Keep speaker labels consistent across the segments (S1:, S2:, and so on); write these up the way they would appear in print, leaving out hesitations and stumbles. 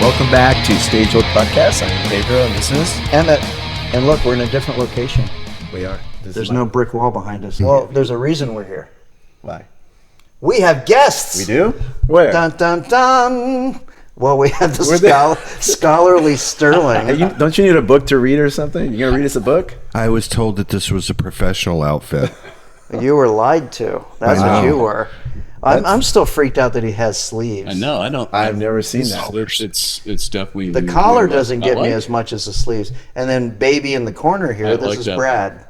S1: Welcome back to StageDoor Podcast. I'm Pedro, and this is
S2: Emmett. And look, we're in a different location.
S1: we are.
S2: There's no brick wall behind us. Well, there's a reason we're here.
S1: Why?
S2: We have guests.
S1: We do? Where?
S2: Dun dun dun. Well, we have the scholarly Sterling.
S1: Hey, don't you need a book to read or something? You gonna read us a book?
S3: I was told that this was a professional outfit.
S2: You were lied to. That's what you were. I'm still freaked out that he has sleeves.
S4: I know. I don't.
S1: I've never seen that.
S4: It's definitely
S2: The collar doesn't get me as much as the sleeves. And then baby in the corner here, this is Brad.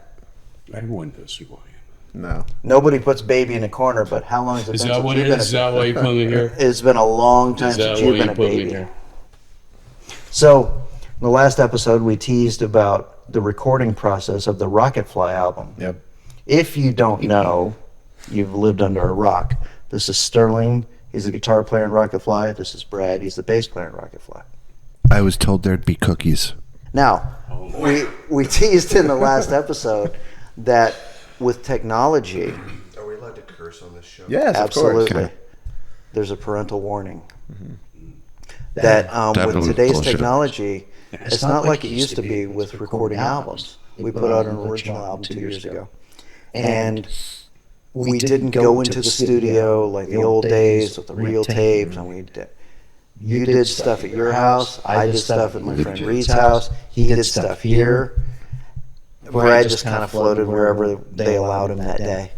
S4: Everyone does who I am.
S1: No.
S2: Nobody puts baby in the corner, but how long has it been
S4: Is
S2: since
S4: that what
S2: you've
S4: it
S2: been
S4: is? Is that why you put me here?
S2: It's been a long time
S4: Is that
S2: since
S4: why
S2: you've
S4: you
S2: been a
S4: put me
S2: baby.
S4: here?
S2: So, in the last episode, we teased about the recording process of the Rockit Fly album.
S1: Yep.
S2: If you don't know, you've lived under a rock. This is Sterling. He's the guitar player in Rockit Fly. This is Brad. He's the bass player in Rockit Fly.
S3: I was told there'd be cookies.
S2: Now, we teased in the last episode that with technology,
S3: Are we allowed to curse on this show?
S1: Yes,
S2: absolutely,
S1: of course.
S2: there's a parental warning. That with
S3: was
S2: today's
S3: bullshit.
S2: technology, it's not like it used to be with recording albums. We put out an original album 2 years ago. And we didn't go into the studio like the old days with the real tapes. And you did stuff at your house. I did stuff at my friend Reed's house. He did stuff here. Brad just kind of floated wherever they allowed him that day.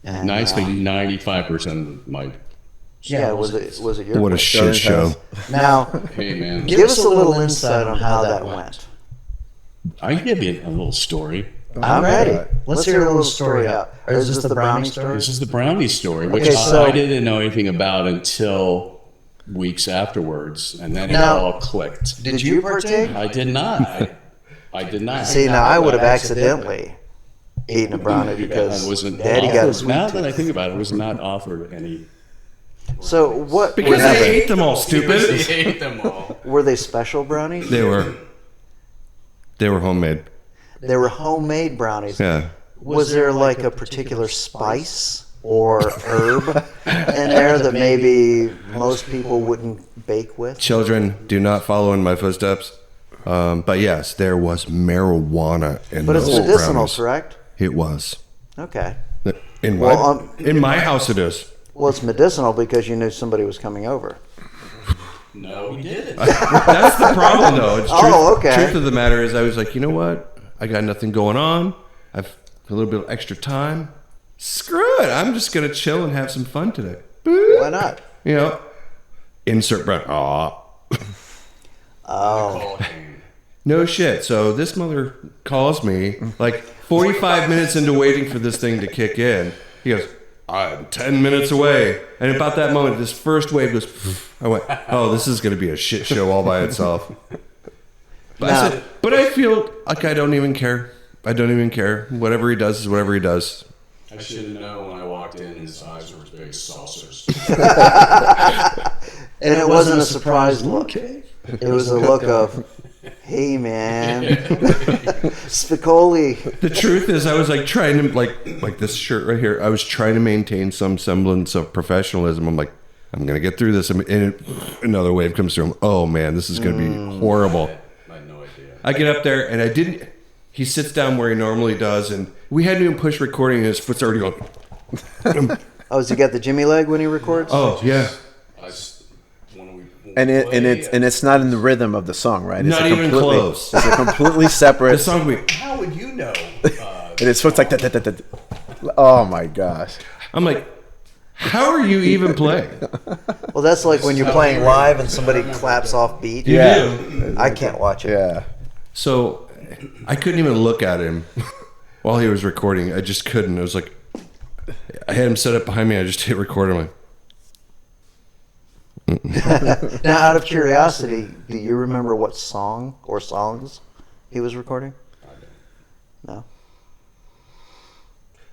S2: And,
S4: Nicely, 95% of my.
S2: yeah, was it your
S3: What a shit show.
S2: Now,
S4: Hey man,
S2: give us a little insight on how that went.
S4: I can give you a little story.
S2: I'm ready. Let's hear a little story out. Or is this the brownie story?
S4: This is the brownie story, which
S2: Okay, so-
S4: I didn't know anything about until weeks afterwards, and then it
S2: Now-
S4: all clicked.
S2: Did you partake?
S4: I did not. I did not.
S2: See, now I would have accidentally eaten a brownie because
S4: I wasn't
S2: Daddy got a
S4: offered.
S2: sweet
S4: Now that
S2: tooth.
S4: I think about it, I was not offered any.
S2: So what?
S3: Because
S2: were
S3: I
S2: they,
S3: ate them all, stupid.
S4: ate them all.
S2: were they special brownies?
S3: They were homemade.
S2: They were homemade brownies.
S3: Yeah.
S2: Was there like a particular spice or herb in there that maybe most people wouldn't bake with?
S3: Children, do not follow in my footsteps. But yes, there was marijuana in
S2: But it's
S3: those
S2: medicinal,
S3: brownies.
S2: correct?
S3: It was.
S2: Okay.
S3: In
S2: Well,
S3: my house it is.
S2: Well, it's medicinal because you knew somebody was coming over.
S4: No, we didn't.
S3: That's the problem, though. It's
S2: Oh, okay.
S3: Truth of the matter is, I was like, you know what? I got nothing going on. I've a little bit of extra time. Screw it. I'm just gonna chill and have some fun today.
S2: Why not?
S3: You know, insert brand. Aw.
S2: Oh.
S3: No shit. So this mother calls me like 45 minutes into waiting for this thing to kick in. He goes, I'm 10 minutes away. And about that moment, this first wave goes, I went, oh, this is going to be a shit show all by itself. But I said, but I feel like I don't even care. I don't even care. Whatever he does is whatever he does.
S4: I should have known when I walked in. His eyes were as big as saucers.
S2: And it wasn't a surprise look. It was a look of, hey man, Spicoli.
S3: The truth is, I was like trying to like this shirt right here. I was trying to maintain some semblance of professionalism. I'm like, I'm gonna get through this, and another wave comes through. Oh man, this is gonna be horrible.
S4: I had no idea.
S3: I get up there and I didn't. He sits down where he normally does, and we hadn't even pushed recording, and his foot's already going.
S2: Oh, has he got the Jimmy leg when he records?
S3: Oh yeah,
S1: And it's not in the rhythm of the song, right? It's
S3: Not even close.
S1: It's a completely separate.
S3: the song we.
S4: How would you know?
S1: And it's so it's like that. Oh my gosh.
S3: I'm like, how are you even playing?
S2: Well, that's like when you're playing live and somebody claps off beat.
S1: Yeah.
S2: I can't watch it.
S1: Yeah.
S3: So I couldn't even look at him while he was recording. I just couldn't. It was like I had him set up behind me. I just hit record. I'm like,
S2: Now, out of curiosity, do you remember what song or songs he was recording? No.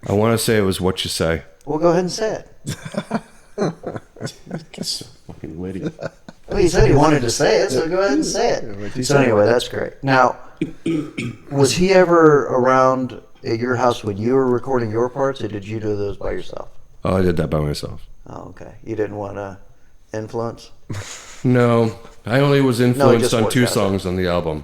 S3: I want to say it was What You Say.
S2: Well, go ahead and say it.
S4: So fucking witty.
S2: Well, he said he wanted to say it, so go ahead and say it. So anyway, that's great. Now, was he ever around at your house when you were recording your parts, or did you do those by yourself?
S3: Oh, I did that by myself.
S2: Oh, okay. You didn't want to influence?
S3: No, I only was influenced
S2: just
S3: on
S2: worked
S3: 2
S2: out.
S3: songs on the album.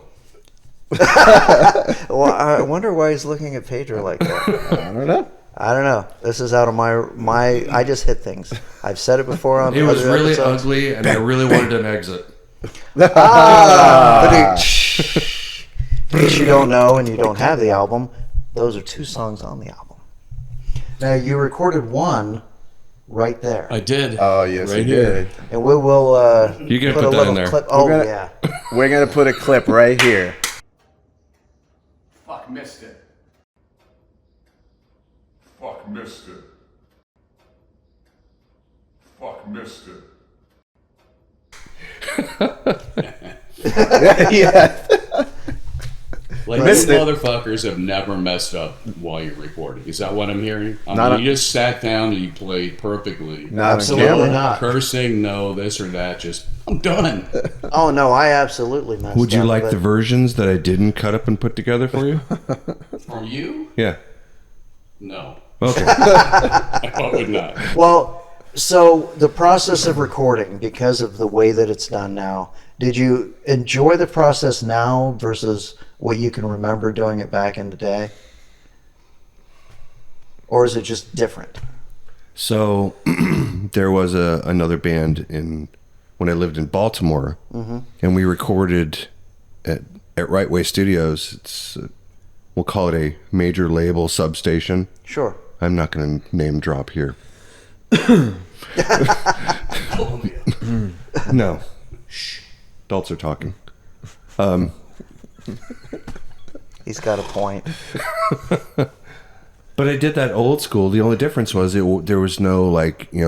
S2: Well, I wonder why he's looking at Pedro like that.
S1: I don't know.
S2: This is out of my. I just hit things. I've said it before on
S3: It was
S2: other
S3: really
S2: episodes.
S3: ugly, and I really wanted an exit.
S2: But in case you don't know and you don't have the album, those are 2 songs on the album. Now you recorded one right there,
S4: I did.
S1: Oh, yes,
S4: right
S1: you
S4: here.
S1: did.
S2: and we will
S3: You can
S2: put
S3: put
S2: a
S3: that
S2: little
S3: in there.
S2: clip. Oh
S1: gonna-
S2: yeah,
S1: We're going to put a clip right here.
S5: Fuck, missed it. Fuck, missed it. Fuck, missed it.
S1: Yeah.
S4: Like,
S1: Missed
S4: you
S1: it.
S4: motherfuckers have never messed up while you're recording. Is that what I'm hearing?
S1: Not a-
S4: You just sat down and you played perfectly.
S1: Not on
S2: absolutely
S1: camera.
S2: not.
S4: Cursing, no, this or that. Just, I'm done.
S2: Oh no, I absolutely messed
S3: Would you
S2: up,
S3: like
S2: but-
S3: the versions that I didn't cut up and put together for you?
S4: From you?
S3: Yeah.
S4: No.
S3: Okay.
S4: I would not.
S2: Well, so the process of recording, because of the way that it's done now, did you enjoy the process now versus what you can remember doing it back in the day? Or is it just different?
S3: So there was another band when I lived in Baltimore, and we recorded at Right Way Studios. It's we'll call it a major label substation.
S2: Sure.
S3: I'm not going to name drop here. No. Shh. Adults are talking.
S2: He's got a point.
S3: But I did that old school. The only difference was there was no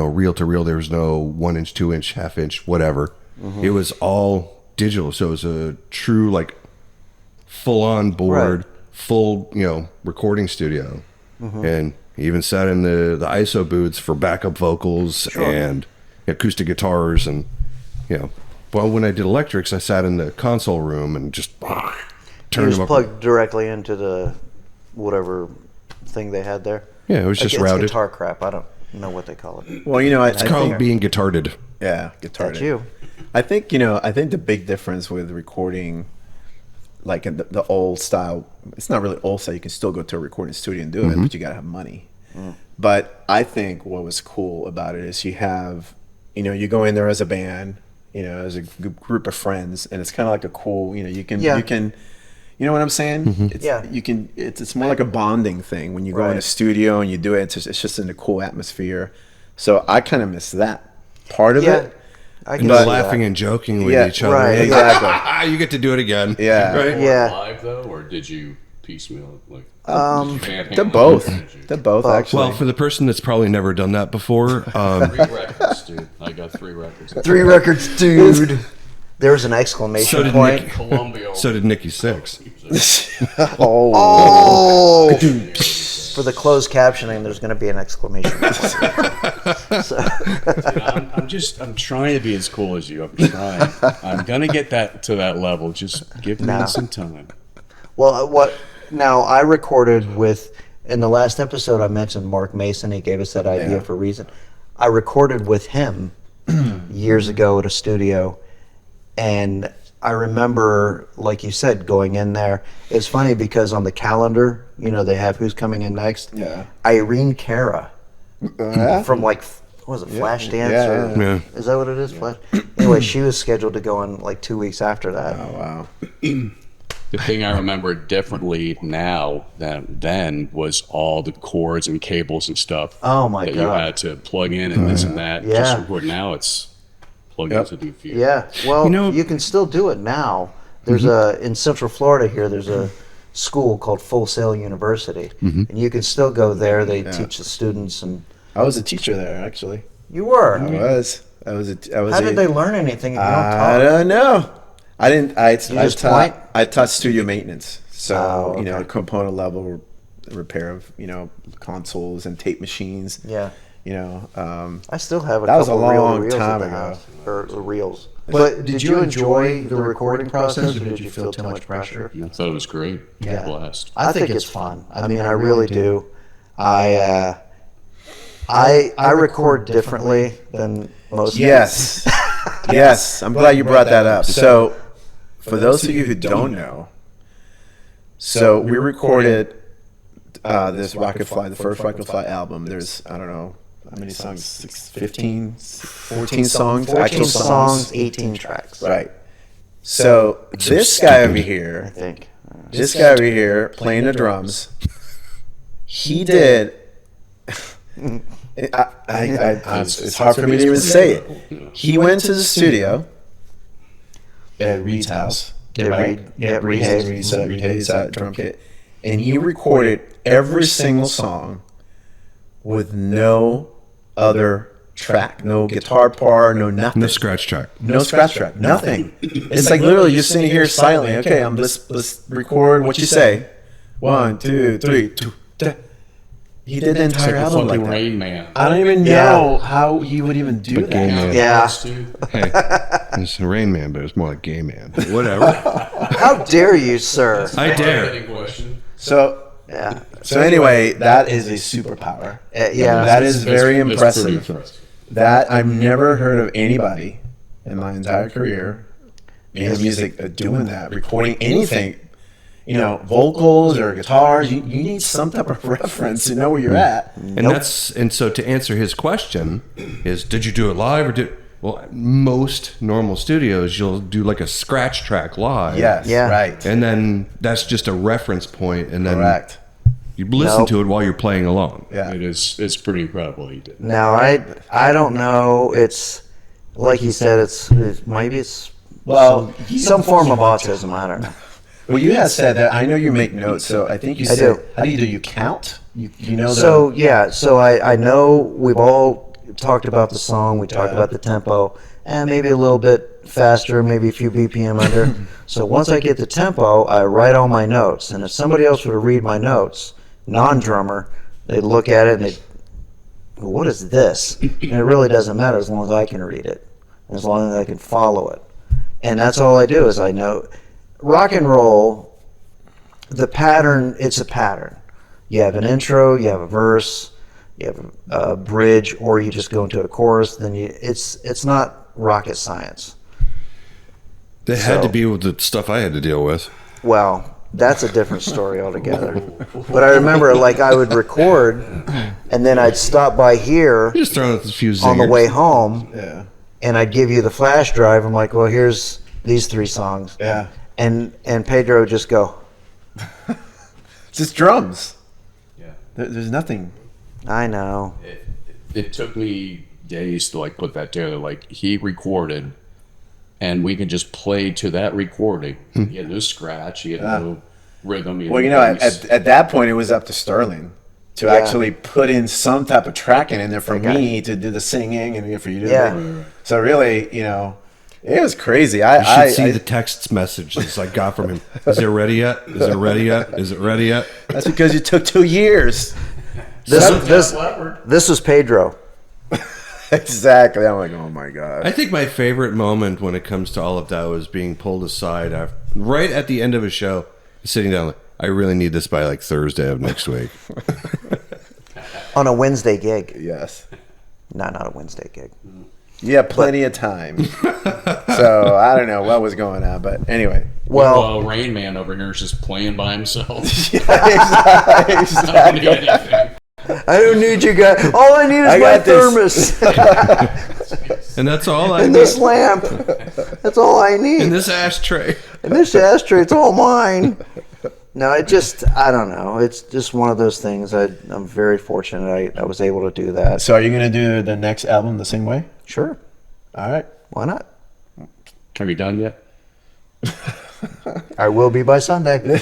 S3: reel to reel. There was no 1-inch, 2-inch, half-inch, whatever. It was all digital. So it was a true full on board,
S2: Right.
S3: full recording studio, and even sat in the ISO booths for backup vocals and acoustic guitars and Well, when I did electrics, I sat in the console room and just
S2: You
S3: turned
S2: just
S3: them up.
S2: plugged directly into the whatever thing they had there.
S3: Yeah, it was just
S2: It's
S3: routed.
S2: guitar crap. I don't know what they call it.
S1: Well, I
S3: It's called being guitarded.
S1: Yeah, guitar.
S2: That's you.
S1: I think I think the big difference with recording, like in the old style, it's not really old style. You can still go to a recording studio and do it, but you gotta have money. But I think what was cool about it is you have, you go in there as a band, as a group of friends, and it's kind of like a cool, you can, you know what I'm saying? It's,
S2: Yeah.
S1: You can. It's more like a bonding thing when you go in a
S2: Right.
S1: studio and you do it. It's just in a cool atmosphere. So I kind of miss that part of it.
S2: I
S3: And
S2: can
S3: they're
S2: see
S3: laughing
S2: that.
S3: and joking with
S1: Yeah,
S3: each other.
S1: right, exactly.
S3: You get to do it again.
S1: Yeah.
S3: Right?
S2: Yeah.
S4: Live though, or did you piecemeal it?
S1: They're both. They're both actually.
S3: Well, for the person that's probably never done that before,
S4: 3 records, dude. I got 3 records.
S2: 3 records, dude. There was an exclamation
S3: So did
S2: point.
S3: Nick.
S4: Columbia.
S3: so did Nikki Six.
S2: Oh! For the closed captioning, there's going to be an exclamation point. So,
S4: I'm trying to be as cool as you. I'm trying. I'm gonna get to that level. Just give me some time.
S2: well, now I recorded with, in the last episode I mentioned Mark Mason. He gave us that idea for a reason. I recorded with him years ago at a studio, and I remember, like you said, going in there. It's funny because on the calendar, they have who's coming in next.
S1: Yeah.
S2: Irene Cara from what was it, Flashdance?
S1: Yeah,
S2: or,
S3: yeah.
S2: Is that what it is? Flash? Anyway, she was scheduled to go in 2 weeks after that.
S1: Oh wow.
S4: The thing I remember differently now than then was all the cords and cables and stuff.
S2: Oh, my
S4: that you
S2: God.
S4: had to plug in and this and that.
S2: Yeah.
S4: Just record now. It's plug into the few.
S2: Yeah, well, you can still do it now. There's in Central Florida here, there's a school called Full Sail University, and you can still go there. They teach the students, and
S1: I was a teacher there actually.
S2: you were.
S1: I was. I was.
S2: How did they learn anything if you don't
S1: I
S2: talk?
S1: don't know. I didn't. I
S2: just point?
S1: I taught studio maintenance. So
S2: Oh, okay.
S1: component level repair of consoles and tape machines.
S2: Yeah, I still have a
S1: That was
S2: couple
S1: a
S2: reel
S1: long
S2: reels
S1: time
S2: at the
S1: ago.
S2: house, or reels. But did you enjoy the recording process, or did you feel too much pressure?
S4: I thought it was great.
S2: Yeah.
S4: Blast.
S2: I think it's fun. I mean, I really do. I record differently than most.
S1: Yes. Yes, I'm glad you brought that up. So, for those of you who don't know, so we recorded this Rockit Fly, the first Rockit Fly album. There's, I don't know, how many songs? 15, 14 songs?
S2: 14
S1: actual
S2: songs, 18 tracks.
S1: Right. So, this guy over here,
S2: I think.
S1: this guy over here playing the drums, he did. It's hard for me to even say it. He went to the studio at Reed's house.
S2: Reed Hayes.
S1: Reed Hayes drum kit, and he recorded every single song with no other track, no guitar part, no nothing,
S3: No scratch track.
S1: no scratch track, nothing. It's like literally just sitting here silently. Okay, let's record what you say. 1, 2, 3. He did the entire album like that.
S4: Rain Man.
S1: I don't even know how he would even do that.
S3: Gay man.
S2: Yeah.
S3: Hey, it's a Rain Man, but it's more like Gay Man. But whatever.
S2: How dare you, sir?
S3: I dare.
S1: So
S2: Yeah.
S1: so anyway, that is a superpower.
S2: Yeah.
S1: That is very
S4: That's pretty
S1: impressive. That I've never heard of anybody in my entire career in music doing that, recording anything. You know, vocals or guitars. You need some type of reference to know where you're at.
S3: And so to answer his question is, did you do it live or did? Well, most normal studios you'll do like a scratch track live.
S1: Yes,
S2: Yeah.
S1: right.
S3: And then that's just a reference point, and then
S1: Correct.
S3: you listen
S2: Nope.
S3: to it while you're playing along.
S1: Yeah.
S4: It's pretty incredible he did.
S2: Now I don't know. It's like he said. It's maybe it's
S1: Well,
S2: some form of autism. I don't know.
S1: Well, you had said that. I know you make notes, so I think you
S2: I
S1: said.
S2: do.
S1: How do? You count? You know.
S2: So yeah. So I know we've all talked about the song. We talked about the tempo and maybe a little bit faster, maybe a few BPM under. So once I get the tempo, I write all my notes. And if somebody else were to read my notes, non-drummer, they'd look at it and they'd, well, what is this? And it really doesn't matter as long as I can read it, as long as I can follow it. And that's all I do is I know. Rock and roll, the pattern, it's a pattern. You have an intro, you have a verse, you have a bridge, or you just go into a chorus. Then it's not rocket science.
S3: They had
S2: So-
S3: to be with the stuff I had to deal with.
S2: Well, that's a different story altogether. But I remember, like, I would record, and then I'd stop by here
S3: Just throwing out a few zingers.
S2: on the way home,
S1: Yeah.
S2: and I'd give you the flash drive. I'm like, well, here's these 3 songs.
S1: Yeah.
S2: And Pedro would just go,
S1: It's just drums.
S4: Yeah.
S1: There's nothing.
S2: I know.
S4: It took me days to like put that together. Like he recorded, and we could just play to that recording. He had no scratch. He had no rhythm. He had
S1: Well, you
S4: no
S1: know,
S4: bass.
S1: at that point, it was up to Sterling to
S2: Yeah.
S1: actually put in some type of tracking in there for me to do the singing and for you to
S2: Yeah.
S1: do. So really, you know, it was crazy.
S3: You should see the text messages I got from him. Is it ready yet? Is it ready yet? Is it ready yet?
S1: That's because you took 2 years.
S2: This was Pedro.
S1: Exactly. I'm like, oh my god.
S3: I think my favorite moment when it comes to all of that was being pulled aside right at the end of a show, sitting down like, I really need this by like Thursday of next week.
S2: On a Wednesday gig.
S1: Yes.
S2: No, not a Wednesday gig.
S1: You have plenty of time. So I don't know what was going on, but anyway.
S2: Well,
S4: Rain Man over here is just playing by himself.
S1: Exactly.
S4: I don't need anything.
S2: I don't need you guys. All I need is
S1: I
S2: my
S1: got this.
S2: thermos
S3: And that's all I
S2: and
S3: need.
S2: this lamp. That's all I need.
S3: And this ashtray.
S2: And this ashtray, it's all mine. No, I don't know. It's just one of those things. I'm very fortunate I was able to do that.
S1: So are you going to do the next album the same way?
S2: Sure.
S1: All right.
S2: Why not?
S4: Have you done yet?
S2: I will be by Sunday.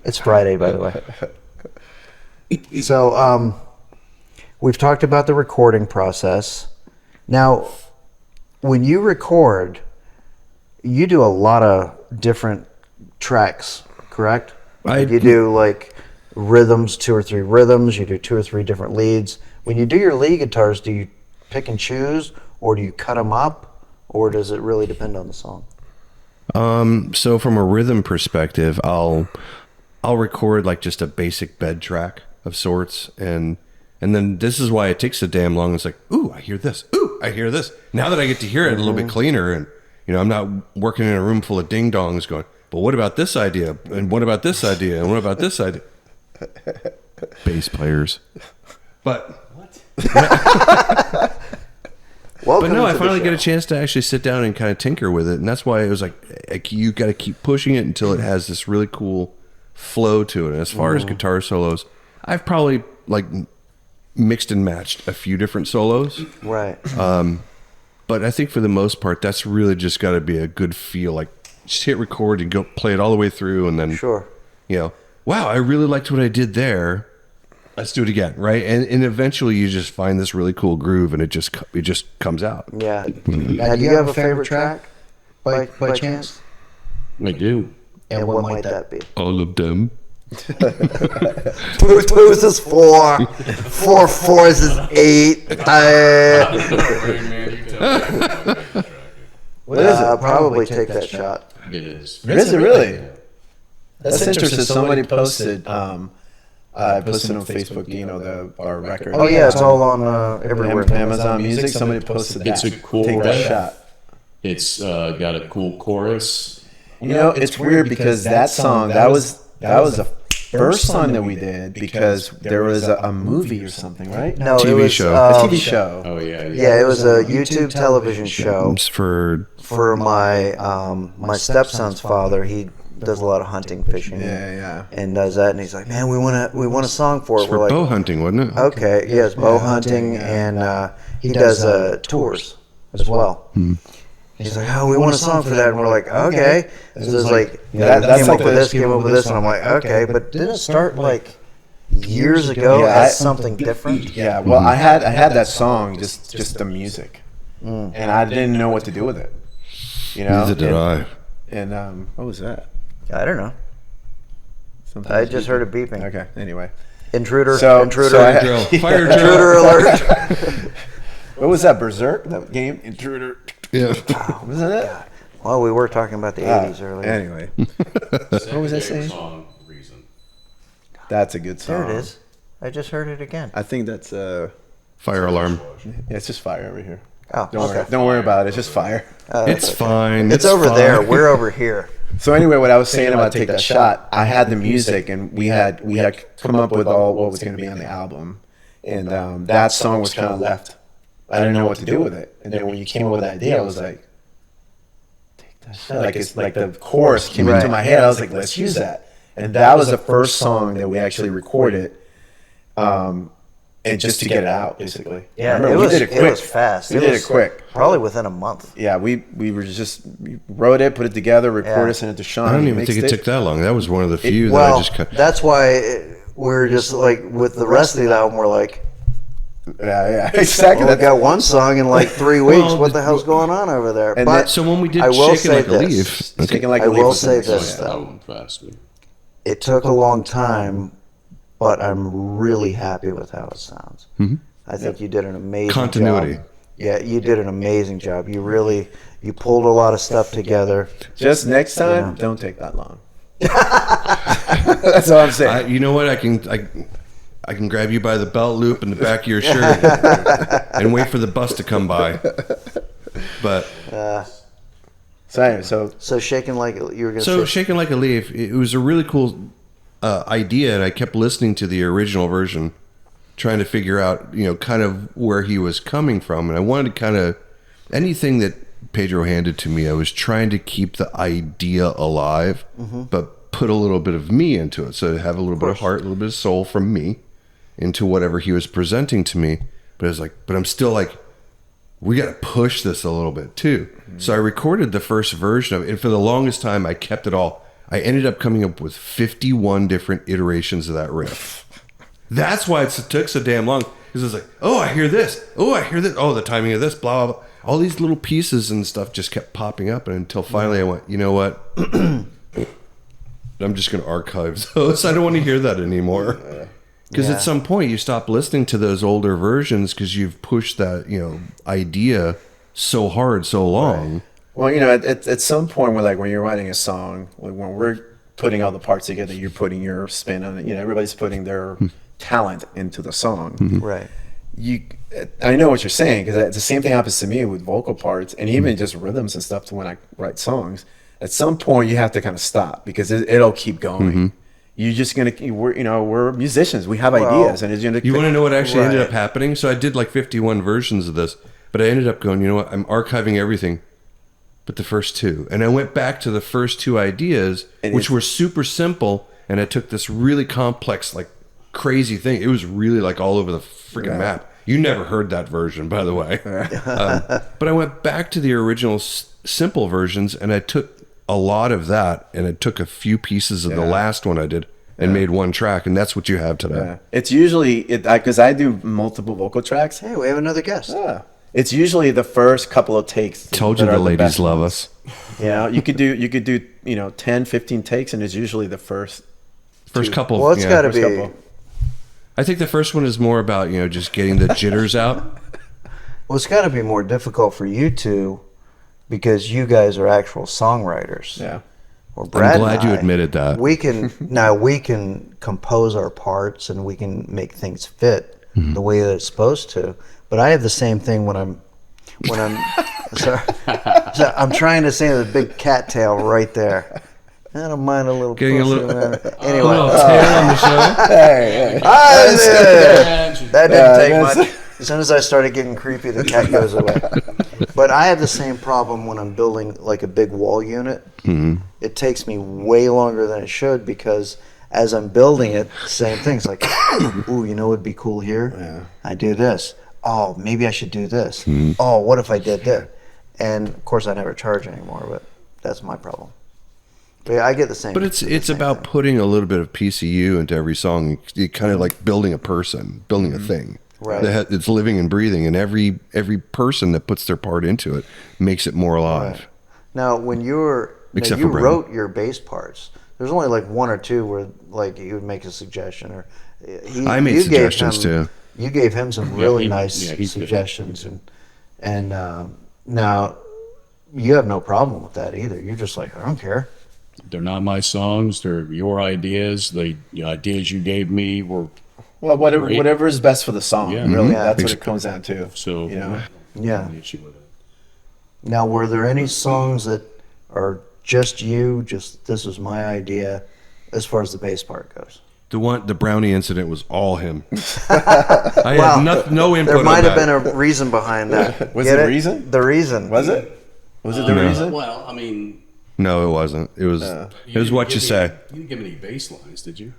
S2: It's Friday, by the way. So, we've talked about the recording process. Now, when you record, you do a lot of different tracks, correct? You do like rhythms, 2 or 3 rhythms. You do 2 or 3 different leads. When you do your lead guitars, do you pick and choose, or do you cut them up, or does it really depend on the song?
S3: So from a rhythm perspective, I'll record like just a basic bed track of sorts, and then this is why it takes so damn long. It's like, ooh, I hear this. Ooh, I hear this. Now that I get to hear it a little bit cleaner, and I'm not working in a room full of ding dongs going, but what about this idea? And what about this idea? And what about this idea? Bass players. But
S2: Welcome
S3: no, I
S2: to the
S3: finally
S2: show.
S3: get a chance to actually sit down and kind of tinker with it, and that's why it was like you got to keep pushing it until it has this really cool flow to it. And as far as guitar solos, I've probably like mixed and matched a few different solos,
S2: Right.
S3: but I think for the most part, that's really just got to be a good feel. Like just hit record and go play it all the way through, and then
S2: Sure.
S3: Wow, I really liked what I did there. Let's do it again, right? And eventually you just find this really cool groove, and it just comes out.
S2: Yeah. Now, do you have a favorite track by chance?
S4: I do.
S2: And what might that be?
S3: All of them.
S2: Two twos is 4. 4 fours is 8.
S1: What is it?
S2: Probably take that shot.
S4: It is.
S1: Is it really? That's interesting. Somebody posted. I posted on Facebook. Our record.
S2: Oh yeah, it's all on everywhere.
S1: Amazon Music. Somebody posted that.
S4: It's a cool
S1: Take that
S4: record.
S1: shot.
S4: It's got a cool chorus.
S1: It's weird because that song that was the first song that we did because there was a movie or something, right?
S2: No,
S3: TV
S2: it was
S3: show.
S1: A TV show.
S4: Oh yeah.
S2: Yeah, it was a YouTube television show
S3: For
S2: my my stepson's father. He does a lot of hunting, fishing,
S1: Yeah.
S2: and does that. And he's like, "Man, we want a song for it."
S3: for
S2: We're like,
S3: bow hunting, wasn't it?
S2: "Okay, yes, bow hunting," and he does tours as well. He's like, "Oh, we want a song for that," and we're like, "Okay." This is like,
S1: that's
S2: came
S1: like
S2: up with this, came up with this, and I'm like, "Okay," but didn't it start like years ago as something different?
S1: Yeah. Well, I had that song, just the music, and I didn't know what to do with it.
S3: Neither did I.
S1: And what was that?
S2: I don't know.
S1: Something
S2: I just heard it beeping.
S1: Okay. Anyway.
S2: Intruder,
S1: So
S2: intruder,
S3: Drill. Fire drill.
S2: intruder alert.
S1: What was that? Berserk? That game? Intruder.
S3: Yeah.
S1: Wasn't it?
S2: Well, we were talking about the 80s earlier.
S1: Anyway,
S4: What
S1: was I saying?
S4: Song reason.
S1: that's a good song.
S2: There it is. I just heard it again.
S1: I think that's
S3: Fire alarm.
S1: yeah, it's just fire over here.
S2: Oh, okay.
S1: Don't worry about it. It's just fire.
S3: It's fine.
S2: It's over
S3: fine.
S2: there. We're over here.
S1: So anyway, what I was saying about Take That Shot, I had the music, and we had come up with all what was going to be on the album, and that song was kind of left. I didn't know what to do with it, and then when you came up with that idea, I was like, "Take that shot!" Like it's like the chorus came into my head. I was like, "Let's use that," and that was the first song that we actually recorded, and just to get it out, basically.
S2: Yeah,
S1: Remember,
S2: it
S1: we
S2: was,
S1: did it quick.
S2: It was fast.
S1: We did it quick.
S2: Probably within a month.
S1: Yeah, we wrote it, put it together, recorded,
S2: Yeah.
S1: sent it to Sean.
S3: I don't
S1: he
S3: even think
S1: mixed
S3: it took that long. That was one of the few
S2: Well,
S3: that I just cut.
S2: that's why we're just like, with the rest of the album, we're like,
S1: Yeah, exactly.
S2: well, we got one song in like 3 weeks.
S3: Well,
S2: What the hell's going on over there?
S1: And
S2: But
S3: So when we did
S2: I will
S3: Shaking
S2: say
S3: Like a
S2: this.
S3: Leaf, okay.
S1: Shaking Like
S2: I
S1: a Leaf
S2: will
S1: was the
S2: say
S1: next
S2: this,
S1: one.
S4: That
S2: though.
S4: one fast.
S2: It took a long time, but I'm really happy with how it sounds. I think you did an amazing
S3: Continuity.
S2: job. Yeah, you did an amazing job. You pulled a lot of stuff together.
S1: Just next time, don't take that long. That's all I'm saying.
S3: You know what? I can grab you by the belt loop in the back of your shirt and wait for the bus to come by. But
S1: So anyway,
S2: So shaking like you were gonna
S3: so
S2: say.
S3: Shaking Like a Leaf, it was a really cool idea, and I kept listening to the original version, trying to figure out, kind of where he was coming from, and I wanted to kind of anything that Pedro handed to me, I was trying to keep the idea alive, but put a little bit of me into it, so to have a little bit of heart, a little bit of soul from me into whatever he was presenting to me. But I was like, but I'm still like, we got to push this a little bit too. So I recorded the first version of it, and for the longest time, I kept it all. I ended up coming up with 51 different iterations of that riff. That's why it took so damn long. Because it's like, oh, I hear this. Oh, I hear this. Oh, the timing of this, blah, blah, blah. All these little pieces and stuff just kept popping up. And until finally I went, you know what? I'm just going to archive those. I don't want to hear that anymore. Because at some point you stop listening to those older versions because you've pushed that, idea so hard, so long.
S1: well, at some point, when you're writing a song, when we're putting all the parts together, you're putting your spin on it. Everybody's putting their talent into the song.
S2: Right.
S1: I know what you're saying, because the same thing happens to me with vocal parts and even just rhythms and stuff. To when I write songs, at some point you have to kind of stop because it'll keep going. You're just we're musicians. We have ideas, and it's gonna.
S3: You want to know what actually ended up happening? So I did like 51 versions of this, but I ended up going, you know what? I'm archiving everything but the first two. And I went back to the first two ideas, which were super simple, and I took this really complex, like crazy thing. It was really like all over the freaking map. You never heard that version, by the way. But I went back to the original simple versions, and I took a lot of that, and I took a few pieces of the last one I did and made one track, and that's what you have today.
S1: Yeah. It's usually, because I do multiple vocal tracks.
S2: Hey, we have another guest.
S1: It's usually the first couple of takes.
S3: Told you the ladies love us.
S1: You could do 10, 15 takes, and it's usually the first
S3: couple.
S2: Well, it's got to be.
S1: Couple.
S3: I think the first one is more about just getting the jitters out.
S2: Well, it's got to be more difficult for you two because you guys are actual songwriters.
S1: Yeah.
S2: Or Brad
S3: I'm glad
S2: and
S3: you
S2: I,
S3: admitted that.
S2: We can compose our parts and we can make things fit the way that it's supposed to. But I have the same thing when I'm sorry. So I'm trying to say the big cattail right there. I don't mind a little
S3: Getting
S2: pussy,
S3: a little,
S2: man.
S3: a
S2: Anyway,
S3: little tail on the show.
S1: Hey.
S2: that didn't take much. As soon as I started getting creepy, the cat goes away. But I have the same problem when I'm building like a big wall unit. It takes me way longer than it should because as I'm building it, same things like, ooh, you know what'd be cool here?
S1: Yeah.
S2: I do this. Oh, maybe I should do this. Oh, what if I did that? And of course, I never charge anymore, but that's my problem. But yeah, I get the same.
S3: But it's about putting a little bit of piece of you into every song. You kind of like building a person, building a thing.
S2: Right.
S3: It's living and breathing, and every person that puts their part into it makes it more alive.
S2: Right. Now, when you wrote your bass parts, there's only like one or two where like you would make a suggestion, or
S3: I made suggestions too.
S2: You gave him some really nice suggestions, and now you have no problem with that either. You're just like, I don't care.
S4: They're not my songs. They're your ideas. The ideas you gave me were
S1: whatever is best for the song.
S4: Yeah.
S1: Really,
S2: Yeah.
S1: that's what it comes down to.
S4: so.
S2: Yeah.
S4: No issue with it.
S2: Now, were there any songs that are just you? Just this was my idea, as far as the bass part goes.
S3: The brownie incident was all him. I had no input.
S2: There might
S3: on
S2: have
S3: that.
S2: been a reason behind that.
S1: Was
S2: Get
S1: the
S2: it?
S1: reason?
S2: The reason.
S1: Was it? Was it the
S3: No.
S1: reason?
S4: Well, I mean,
S3: No, it wasn't. It was. It was what you say.
S4: You didn't give any bass lines, did you?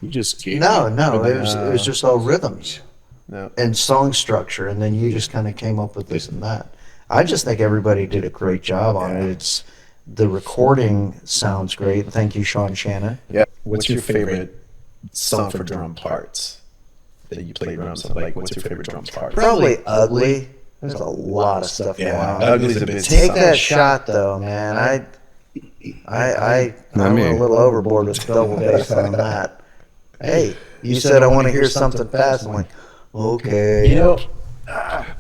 S4: You just gave
S2: No,
S4: me-
S2: it was just all rhythms
S1: No.
S2: and song structure, and then you just kind of came up with this and that. I just think everybody did a great job on it. It's the recording sounds great. Thank you, Sean Shannon.
S1: Yeah. What's your favorite song for drum parts that you play drums on? Like, what's your favorite drum part?
S2: Probably Ugly. There's a lot of stuff going on.
S1: Ugly's a bit.
S2: Take that shot though, man. I went a little overboard with double bass on that. Hey, you said I want to hear something fast. I'm like, okay.
S1: You know,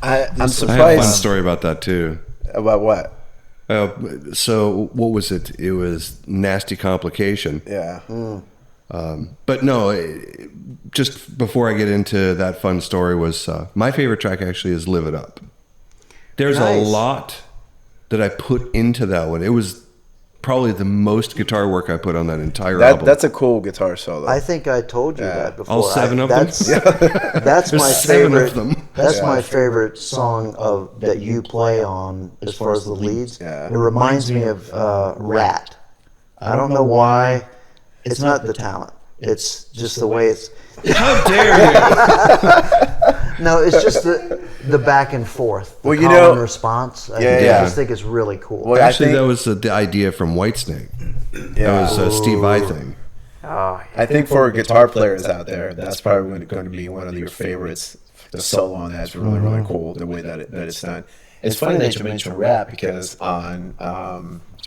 S1: I'm surprised.
S3: I have a fun story about that too.
S1: About what?
S3: So what was it? It was Nasty Complication.
S1: Yeah.
S3: But no, just before I get into that fun story was my favorite track actually is Live It Up. There's a
S2: Nice.
S3: lot that I put into that one. It was probably the most guitar work I put on that entire album.
S1: That's a cool guitar solo.
S2: I think I told you that before.
S3: All seven of them?
S2: That's my
S3: There's 7
S2: favorite.
S3: of them.
S2: That's my favorite song of that you play on as far as the leads.
S1: Yeah.
S2: It reminds me of Rat. I don't know why. It's not the talent. It's just the way it's.
S3: How dare you?
S2: No, it's just the back and forth. The
S1: Well, you
S2: call
S1: know-
S2: and response. I
S1: Yeah.
S2: just think it's really cool.
S1: Well, I
S3: Actually,
S1: think-
S3: that was the idea from Whitesnake.
S1: Yeah.
S3: That was a Steve Vai thing.
S1: I think for guitar players out there, that's probably going to be one of your favorites. The solo on that's really, really cool. The way that it's done. It's funny that you mentioned rap because on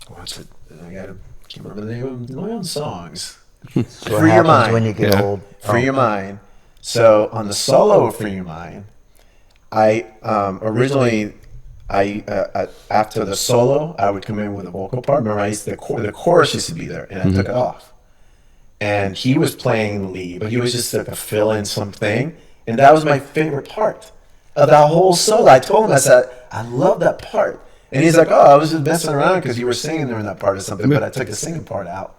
S1: what's it? Can't remember the name of the songs.
S2: What
S1: Free Your
S2: happens
S1: Mind.
S2: when you get
S3: Yeah.
S2: old.
S1: Free Your Mind. So on the solo of Free Your Mind, I originally after the solo I would come in with a vocal part. Remember, the chorus used to be there, and I took it off. And he was playing the lead, but he was just like a fill in something, and that was my favorite part. of that whole solo. I told him, I said, I love that part. And he's like, oh, I was just messing around because you were singing during that part or something, but I took the singing part out.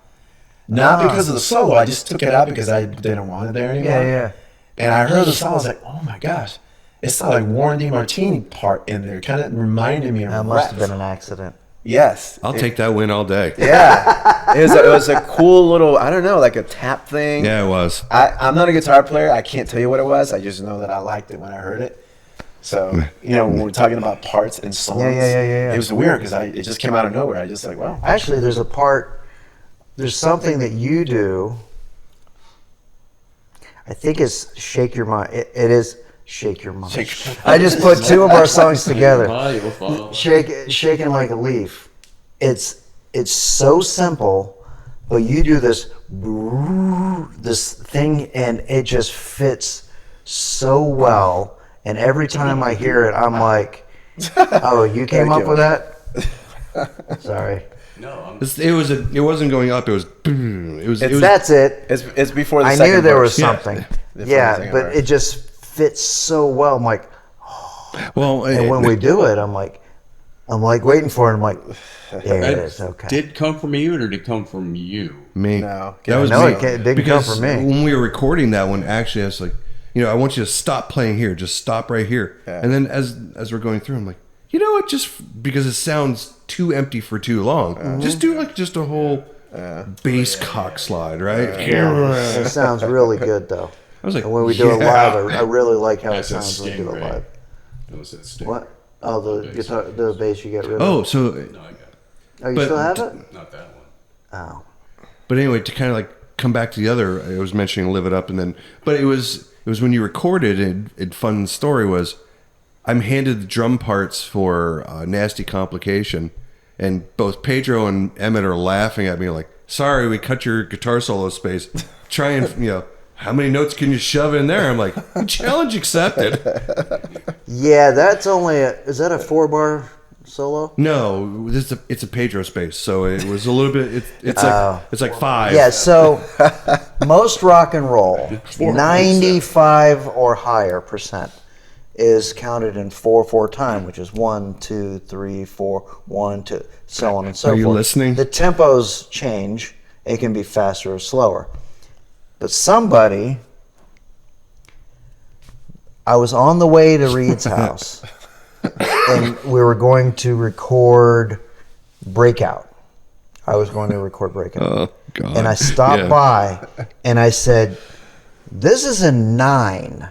S1: Not because of the solo. I just took it out because I didn't want it there anymore.
S2: Yeah.
S1: And I heard the song. I was like, oh, my gosh. It's not like Warren DeMartini part in there. Kind of reminded me of
S2: That must have been an accident.
S1: Yes.
S3: I'll take that win all day.
S1: Yeah. It was a cool little, I don't know, like a tap thing.
S3: Yeah, it was.
S1: I'm not a guitar player. I can't tell you what it was. I just know that I liked it when I heard it. So, when we're talking about parts and songs,
S2: Yeah.
S1: it was weird because it just came out of nowhere. I just like, wow.
S2: Actually, there's something that you do. I think it's Shake Your Mind. It is Shake Your Mind. I just put two of our songs together. Shaking Like a Leaf. It's so simple, but you do this thing and it just fits so well. And every time I hear it, I'm like, oh, you came up with that? Sorry.
S4: No,
S3: It wasn't going up. It was.
S2: That's it.
S1: It's before the
S2: I
S1: second
S2: knew there
S1: verse.
S2: was something. Yeah, but it just fits so well. I'm like,
S3: Well,
S2: and when we do it, I'm like waiting for it. I'm like, there it is. Okay.
S4: Did it come from you or did it come from you?
S3: me.
S1: No.
S3: That was
S2: No,
S3: me.
S2: it didn't
S3: Because
S2: come from me.
S3: when we were recording that one, actually, I was like, I want you to stop playing here. Just stop right here.
S1: Yeah.
S3: And then as we're going through, I'm like, you know what? Just because it sounds too empty for too long, just do just a whole bass cock slide, right?
S2: It sounds really good though.
S3: I was like,
S2: And when we do it
S3: yeah.
S2: live, I really like how it
S4: That's a
S2: sounds when we do it
S4: Stingray.
S2: live.
S4: That was that stick.
S2: What? Oh, the guitar, the bass you get rid of.
S3: Oh, so
S4: No, I got it.
S2: Oh, you
S3: but-
S2: still have it?
S4: Not that one.
S2: Oh.
S3: But anyway, to kind of like come back to the other, I was mentioning Live It Up, and then, but it was when you recorded, and fun story was, I'm handed the drum parts for Nasty Complication, and both Pedro and Emmett are laughing at me like, sorry, we cut your guitar solo space. Try and, how many notes can you shove in there? I'm like, challenge accepted.
S2: Yeah, that's only is that a 4-bar solo?
S3: No, it's a Pedro space, so it was a little bit. It's like 5.
S2: Yeah, so most rock and roll, 95 or higher percent, is counted in 4/4 time, which is 1, 2, 3, 4, 1, 2, so on and so forth.
S3: Are you listening?
S2: The tempos change; it can be faster or slower. But I was on the way to Reed's house, and we were going to record Breakout. I was going to record Breakout.
S3: Oh God!
S2: And I stopped by and I said, this is a 9.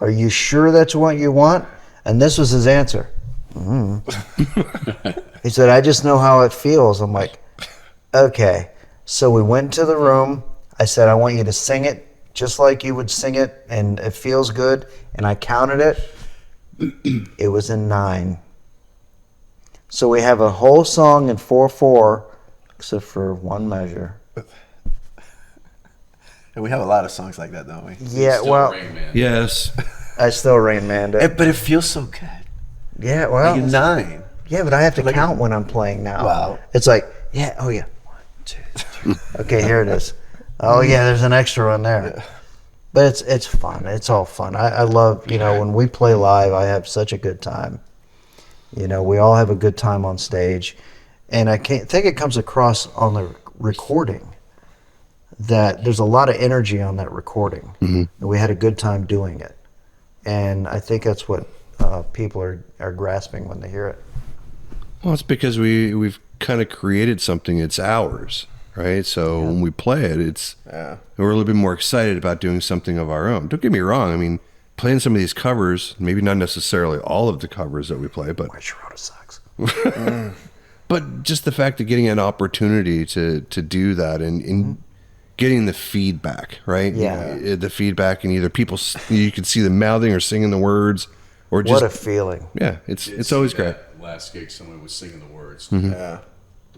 S2: Are you sure that's what you want? And this was his answer. He said, I just know how it feels. I'm like, okay. So we went to the room. I said, I want you to sing it just like you would sing it, and it feels good. And I counted it. It was in 9. So we have a whole song in 4/4, except for one measure.
S1: And we have a lot of songs like that, don't we?
S2: Yeah,
S4: Still
S2: well,
S4: Rain Man.
S3: Yes.
S2: I still Rain Manned it.
S1: But it feels so good.
S2: Yeah, well,
S1: Like a 9.
S2: yeah, but I have to count when I'm playing now.
S1: Wow.
S2: It's like, yeah, oh yeah, 1, 2, 3. Okay, here it is. Oh yeah, there's an extra one there. But it's fun. It's all fun. I love, when we play live, I have such a good time. We all have a good time on stage, and I think it comes across on the recording that there's a lot of energy on that recording. And we had a good time doing it, and I think that's what people are grasping when they hear it.
S3: Well, it's because we've kind of created something. It's ours, right? So when we play it, we're a little bit more excited about doing something of our own. Don't get me wrong. I mean, playing some of these covers, maybe not necessarily all of the covers that we play, but
S2: Shirota sucks.
S3: but just the fact of getting an opportunity to do that and getting the feedback, right?
S2: Yeah.
S3: The feedback, and either you can see them mouthing or singing the words, or just
S2: What a feeling.
S3: yeah, it's always great.
S4: Last gig, someone was singing the words.
S1: Yeah.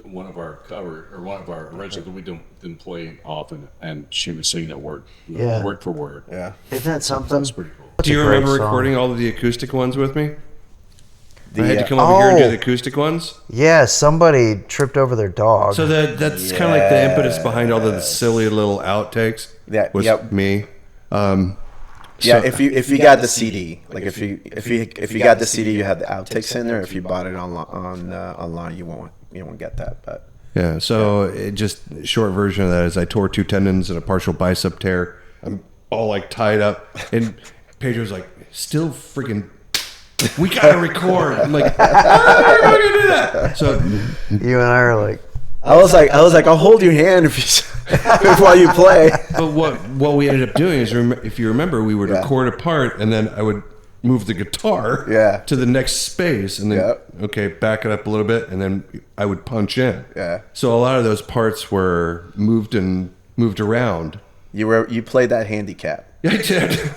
S4: One of our originals we didn't play often, and she was singing that word,
S2: Yeah.
S4: word for word.
S1: Yeah.
S2: Isn't that something?
S4: That's pretty cool.
S2: That's
S3: Do you
S2: a great
S3: remember
S2: song.
S3: recording all of the acoustic ones with me? I had to come over here and do the acoustic ones.
S2: Yeah, somebody tripped over their dog.
S3: So that's kind of like the impetus behind all the silly little outtakes.
S1: Yeah,
S3: Was
S1: yep.
S3: me.
S1: Yeah, if you got the CD, like if you got the CD, you had the outtakes in there. If you bought it online, you won't get that. But
S3: yeah, so it just short version of that is I tore 2 tendons and a partial bicep tear. I'm all like tied up, and Pedro's like, still freaking. We gotta record. I'm like, how are we gonna do that? So
S2: You and I are like,
S1: I was like, I'll hold your hand if you while you play.
S3: but what we ended up doing is, if you remember, we would record a part, and then I would move the guitar to the next space, and then okay, back it up a little bit, and then I would punch in.
S1: Yeah.
S3: So a lot of those parts were moved around.
S1: You played that handicap.
S3: Yeah, I did.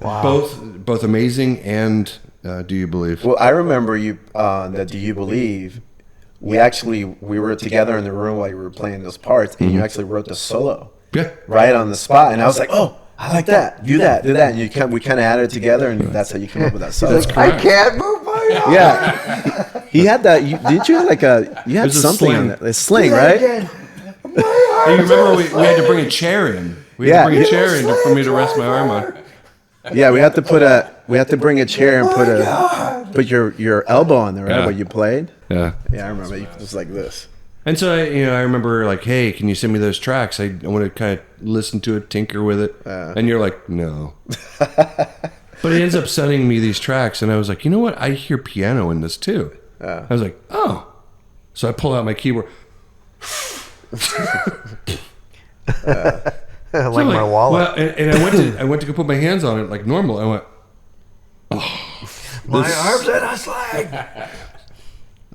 S2: wow.
S3: Both amazing and Do You Believe?
S1: Well, I remember you that Do You Believe. We were together in the room while you were playing those parts, and you actually wrote the solo right on the spot. And I was like, oh, I like that. Do that. And we kind of added it together, and that's how you came up with that solo.
S2: Like, I can't move my arm.
S1: Yeah. He had that. Didn't you have you had something on that? A sling, right?
S3: Hey, you remember we had to bring a chair in. We had to bring a chair in for me to rest my arm on.
S1: Yeah, we had to bring a chair and put your elbow on there, right? What you played.
S3: Yeah.
S1: Yeah, I remember. It was like this.
S3: And so I remember like, hey, can you send me those tracks? I want to kind of listen to it, tinker with it. And you're like, no. But he ends up sending me these tracks, and I was like, you know what? I hear piano in this too. I was like, oh. So I pull out my keyboard.
S2: Like my wallet.
S3: Well, and I went to go put my hands on it like normal. I went, oh,
S2: my arms in a sling.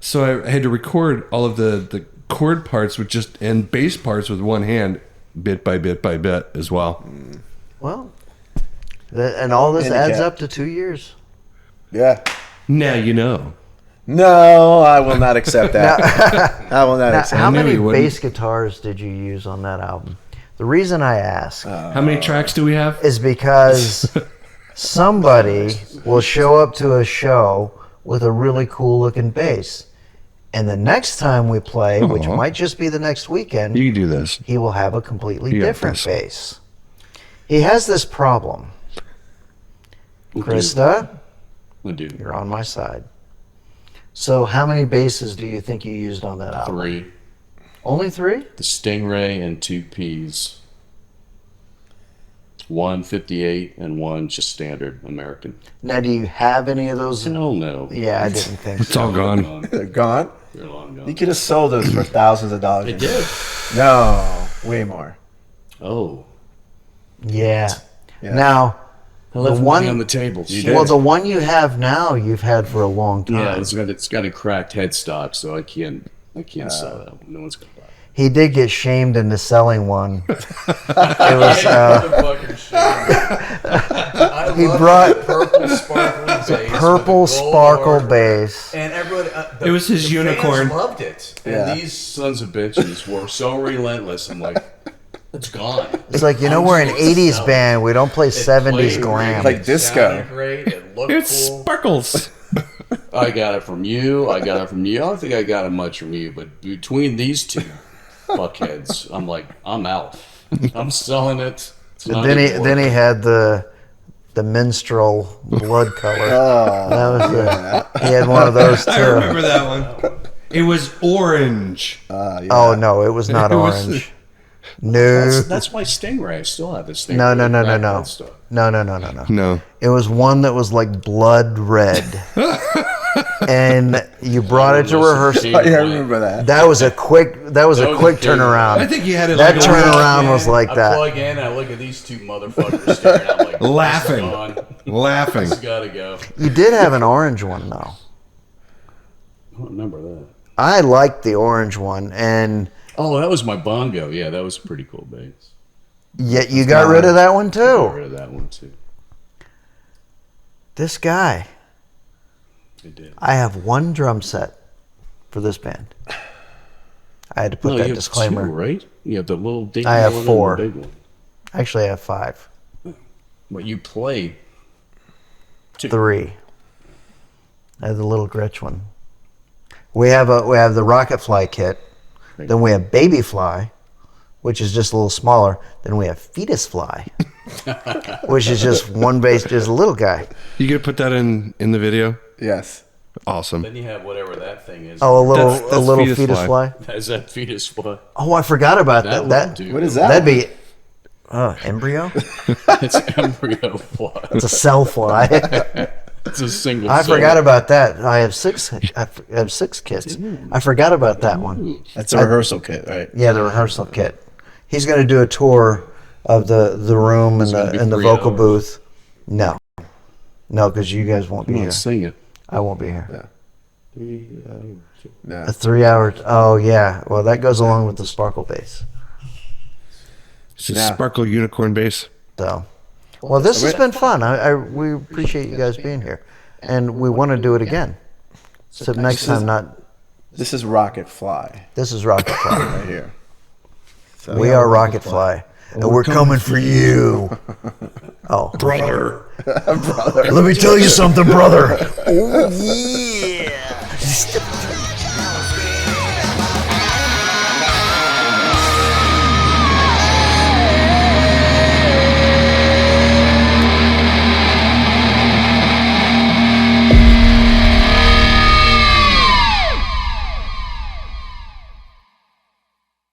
S3: So I had to record all of the chord parts and bass parts with one hand, bit by bit by bit as well.
S2: Well, and all this adds up to 2 years.
S1: Yeah.
S3: Now you know.
S1: No, I will not accept that. I will not accept.
S2: How many bass guitars did you use on that album? The reason I ask
S3: how many tracks do we have?
S2: is because somebody will show up to a show with a really cool looking bass. And the next time we play, which might just be the next weekend,
S3: You can do this.
S2: he will have a completely different bass. He has this problem. Krista, you're on my side. So how many basses do you think you used on that album?
S4: 3.
S2: Only 3?
S4: The Stingray and 2 Ps. 1 58 and 1 just standard American.
S2: Now, do you have any of those?
S4: No.
S2: Yeah, I didn't think
S3: It's
S2: so.
S3: all gone.
S1: They're gone.
S4: They're long gone.
S1: You could have sold those for thousands of dollars.
S4: They did.
S1: No, way more.
S4: Oh.
S2: Yeah. Now,
S4: I left
S2: the one
S4: on the table.
S2: the one you have now, you've had for a long time.
S4: Yeah, it's got a cracked headstock, so I can't sell that one. No one's gonna buy it.
S2: He did get shamed into selling one. It was he brought
S6: purple sparkly bass.
S2: purple sparkle bass.
S6: And everybody,
S3: It was his unicorn.
S6: Fans loved it.
S4: And these sons of bitches were so relentless. I'm like, it's gone.
S2: It's like, we're an 80s band. We don't play 70s glam.
S1: Like disco.
S6: Sounded great. It looked
S3: It's
S6: cool.
S3: sparkles.
S4: I got it from you. I don't think I got it much from you, but between these two fuckheads, I'm like, I'm out. I'm selling it. It's not
S2: Then
S4: even
S2: he had the minstrel blood color. He had one of those too.
S3: I remember that one. It was orange.
S2: Oh no, it was not
S3: It was-
S2: orange. No.
S4: That's my Stingray. I still have this Stingray.
S2: No.
S3: No.
S2: It was one that was like blood red. And you brought it to rehearsal.
S1: Yeah, I remember that.
S2: That was a quick turnaround.
S3: I think you had it
S2: That
S3: like a
S2: turnaround was like
S6: I
S2: that.
S6: plug in, I look at these two motherfuckers staring. I'm like,
S3: Laughing.
S6: It's
S3: laughing.
S6: It's gotta go.
S2: You did have an orange one though.
S4: I don't remember that.
S2: I liked the orange one, and
S4: Oh, that was my bongo. Yeah, that was a pretty cool bass.
S2: yet you got rid of that one
S4: Got
S2: too.
S4: rid of that one too.
S2: This guy.
S4: I did.
S2: I have one drum set for this band. I had to put
S4: No,
S2: that
S4: you have
S2: disclaimer.
S4: 2, right? You have the little dinky
S2: I have
S4: one
S2: 4.
S4: and the big one.
S2: Actually, I have 5.
S4: But you play 2.
S2: 3. I have the little Gretsch one. We have the Rockit Fly kit. Then we have Baby Fly, which is just a little smaller. Then we have Fetus Fly. which is just one bass, just a little guy.
S3: You gonna put that in the video?
S1: Yes.
S3: Awesome.
S6: Then you have whatever that thing is.
S2: Oh,
S3: That's
S2: a little
S3: fetus
S2: fetus
S3: fly.
S2: fly.
S6: Is that fetus fly?
S2: Oh, I forgot about that.
S6: That
S2: That
S6: one, dude.
S1: What is that?
S2: that'd be embryo.
S6: It's embryo fly.
S2: It's a cell fly.
S6: It's a single.
S2: I
S6: cell.
S2: forgot about that. I have six kits. I forgot about that one.
S1: That's a rehearsal kit, right?
S2: Yeah, the rehearsal kit. He's going to do a tour of the room and
S6: gonna be
S2: the
S6: 3
S2: vocal
S6: hours.
S2: booth. No, because you guys won't be
S4: Come
S2: here.
S4: on, sing it.
S2: I won't be here.
S1: Yeah.
S2: A 3 hour. Oh yeah. Well, that goes along with the sparkle bass.
S3: It's a
S1: Yeah.
S3: sparkle unicorn bass.
S2: So, well, this has been fun. We appreciate you guys being here, and we want to do it again. So next time, not.
S1: This is Rockit Fly
S2: This is Rockit Fly.
S1: right here. So,
S2: We are Rockit Fly, and we're coming for you. Oh,
S3: Brother.
S2: let me tell you something, brother. Oh yeah.